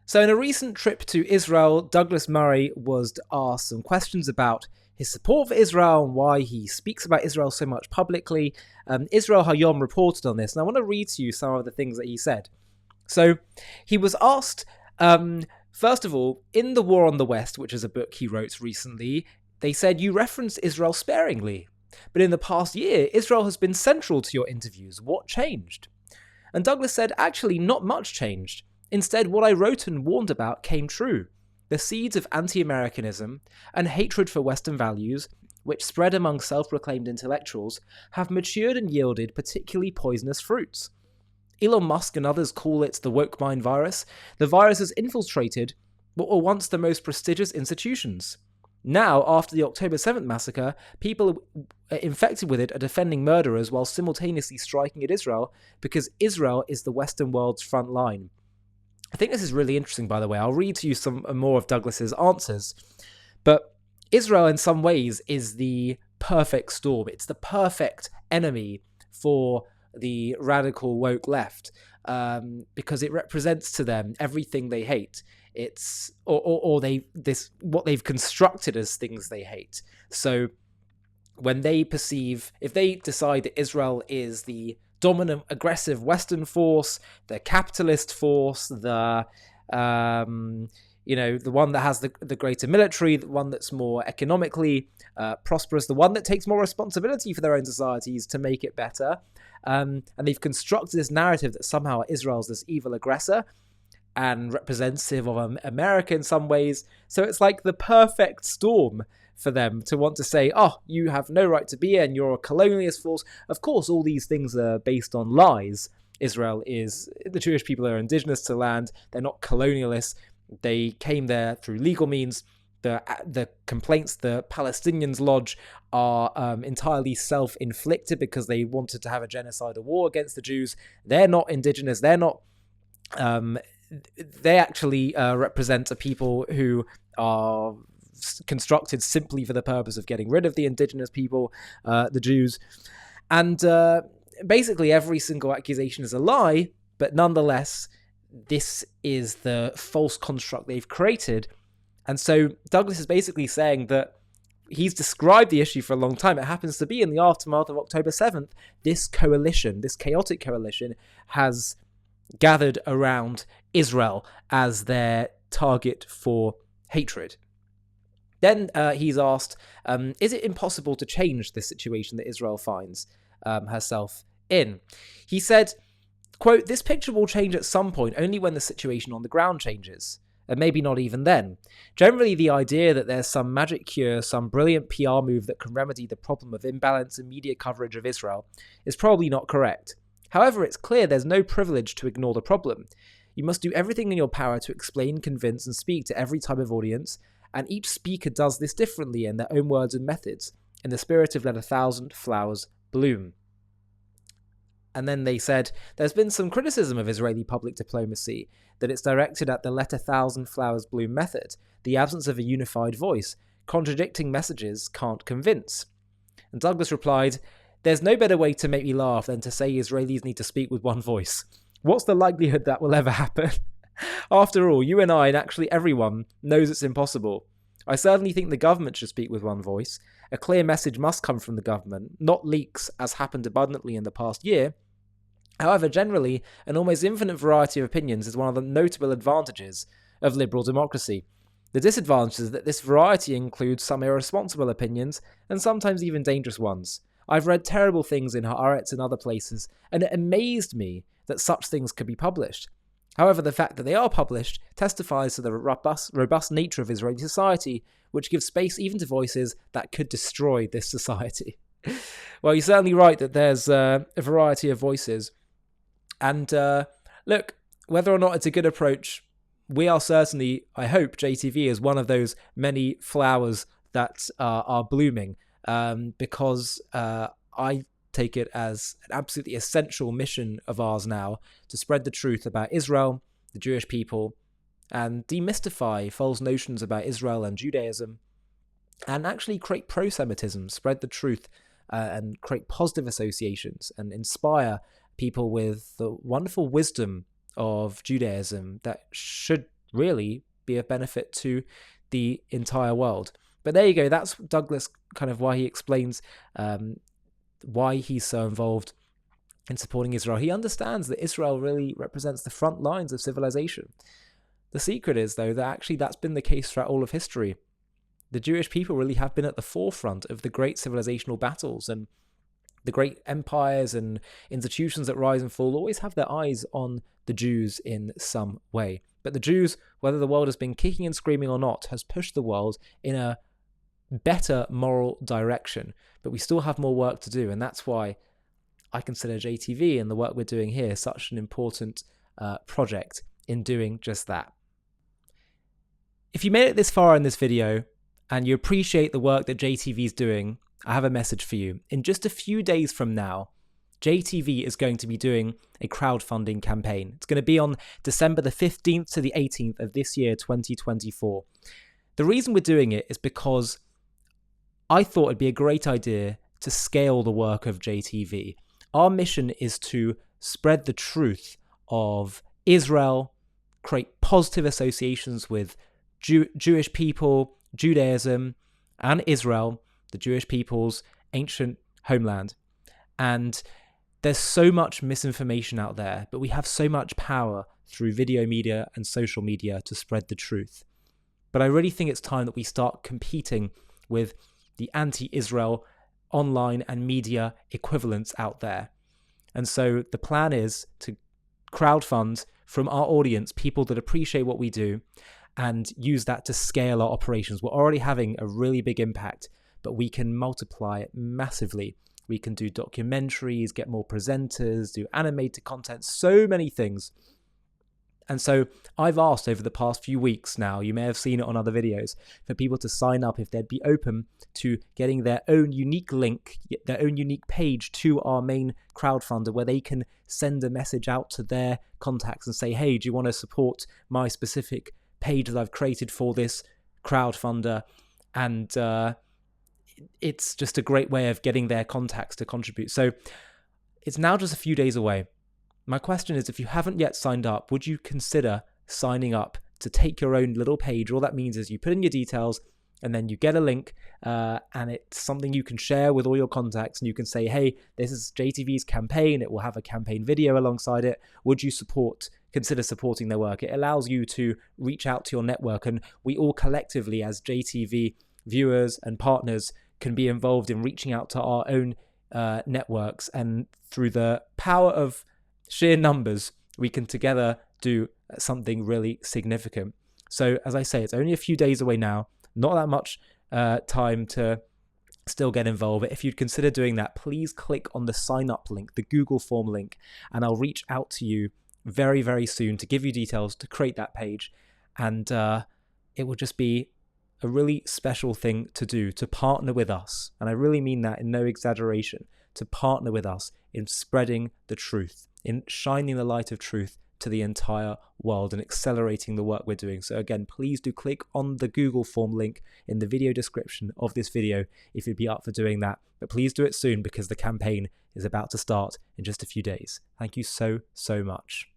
So in a recent trip to Israel, Douglas Murray was asked some questions about his support for Israel and why he speaks about Israel so much publicly. Israel Hayom reported on this, and I want to read to you some of the things that he said. So he was asked, first of all, in The War on the West, which is a book he wrote recently, they said you referenced Israel sparingly. But in the past year, Israel has been central to your interviews. What changed? And Douglas said, actually, not much changed. Instead, what I wrote and warned about came true. The seeds of anti-Americanism and hatred for Western values, which spread among self-proclaimed intellectuals, have matured and yielded particularly poisonous fruits. Elon Musk and others call it the woke mind virus. The virus has infiltrated what were once the most prestigious institutions. Now, after the October 7th massacre, people infected with it are defending murderers while simultaneously striking at Israel because Israel is the Western world's front line. I think this is really interesting, by the way. I'll read to you some more of Douglas's answers. But Israel, in some ways, is the perfect storm. It's the perfect enemy for the radical woke left because it represents to them everything they hate. It's what they've constructed as things they hate. So when they if they decide that Israel is the dominant, aggressive Western force, the capitalist force, the one that has the greater military, the one that's more economically prosperous, the one that takes more responsibility for their own societies to make it better, and they've constructed this narrative that somehow Israel's this evil aggressor and representative of America in some ways. So it's like the perfect storm for them to want to say, oh, you have no right to be here and you're a colonialist force. Of course, all these things are based on lies. The Jewish people are indigenous to land. They're not colonialists. They came there through legal means. The complaints the Palestinians lodge are entirely self-inflicted because they wanted to have a genocidal war against the Jews. They're not indigenous. They're not... they actually represent a people who are constructed simply for the purpose of getting rid of the indigenous people, the Jews. And basically every single accusation is a lie, but nonetheless, this is the false construct they've created. And so Douglas is basically saying that he's described the issue for a long time. It happens to be in the aftermath of October 7th. This coalition, this chaotic coalition, has gathered around Israel as their target for hatred. Then he's asked, is it impossible to change this situation that Israel finds herself in? He said, quote, this picture will change at some point only when the situation on the ground changes, and maybe not even then. Generally, the idea that there's some magic cure, some brilliant PR move that can remedy the problem of imbalance in media coverage of Israel is probably not correct. However, it's clear there's no privilege to ignore the problem. You must do everything in your power to explain, convince, and speak to every type of audience, and each speaker does this differently in their own words and methods, in the spirit of let 1,000 flowers bloom. And then they said, there's been some criticism of Israeli public diplomacy, that it's directed at the let 1,000 flowers bloom method, the absence of a unified voice, contradicting messages can't convince. And Douglas replied, there's no better way to make me laugh than to say Israelis need to speak with one voice. What's the likelihood that will ever happen? After all, you and I, and actually everyone, knows it's impossible. I certainly think the government should speak with one voice. A clear message must come from the government, not leaks, as happened abundantly in the past year. However, generally, an almost infinite variety of opinions is one of the notable advantages of liberal democracy. The disadvantage is that this variety includes some irresponsible opinions, and sometimes even dangerous ones. I've read terrible things in Haaretz and other places, and it amazed me that such things could be published. However, the fact that they are published testifies to the robust nature of Israeli society, which gives space even to voices that could destroy this society. Well, you're certainly right that there's a variety of voices. And look, whether or not it's a good approach, we are certainly, I hope, JTV is one of those many flowers that are blooming, because I take it as an absolutely essential mission of ours now to spread the truth about Israel, the Jewish people, and demystify false notions about Israel and Judaism, and actually create pro-Semitism, spread the truth, and create positive associations and inspire people with the wonderful wisdom of Judaism that should really be of benefit to the entire world. But there you go. That's Douglas, kind of why he explains why he's so involved in supporting Israel. He understands that Israel really represents the front lines of civilization. The secret is, though, that actually that's been the case throughout all of history. The Jewish people really have been at the forefront of the great civilizational battles, and the great empires and institutions that rise and fall always have their eyes on the Jews in some way. But the Jews, whether the world has been kicking and screaming or not, has pushed the world in a better moral direction. But we still have more work to do, and that's why I consider JTV and the work we're doing here such an important project in doing just that. If you made it this far in this video and you appreciate the work that JTV is doing, I have a message for you. In just a few days from now, JTV is going to be doing a crowdfunding campaign. It's going to be on December the 15th to the 18th of this year, 2024. The reason we're doing it is because I thought it'd be a great idea to scale the work of JTV. Our mission is to spread the truth of Israel, create positive associations with Jewish people, Judaism, and Israel, the Jewish people's ancient homeland. And there's so much misinformation out there, but we have so much power through video media and social media to spread the truth. But I really think it's time that we start competing with the anti-Israel online and media equivalents out there. And so the plan is to crowdfund from our audience, people that appreciate what we do, and use that to scale our operations. We're already having a really big impact, but we can multiply it massively. We can do documentaries, get more presenters, do animated content, so many things. And so I've asked over the past few weeks now, you may have seen it on other videos, for people to sign up if they'd be open to getting their own unique link, their own unique page to our main crowdfunder, where they can send a message out to their contacts and say, hey, do you want to support my specific page that I've created for this crowdfunder? And it's just a great way of getting their contacts to contribute. So it's now just a few days away. My question is, if you haven't yet signed up, would you consider signing up to take your own little page? All that means is you put in your details and then you get a link and it's something you can share with all your contacts, and you can say, hey, this is JTV's campaign. It will have a campaign video alongside it. Would you consider supporting their work? It allows you to reach out to your network, and we all collectively as JTV viewers and partners can be involved in reaching out to our own networks, and through the power of sheer numbers, we can together do something really significant. So as I say, it's only a few days away now, not that much time to still get involved. But if you'd consider doing that, please click on the sign up link, the Google form link, and I'll reach out to you very, very soon to give you details to create that page. And it will just be a really special thing to do, to partner with us. And I really mean that in no exaggeration, to partner with us in spreading the truth, in shining the light of truth to the entire world and accelerating the work we're doing. So again, please do click on the Google form link in the video description of this video if you'd be up for doing that. But please do it soon, because the campaign is about to start in just a few days. Thank you so, so much.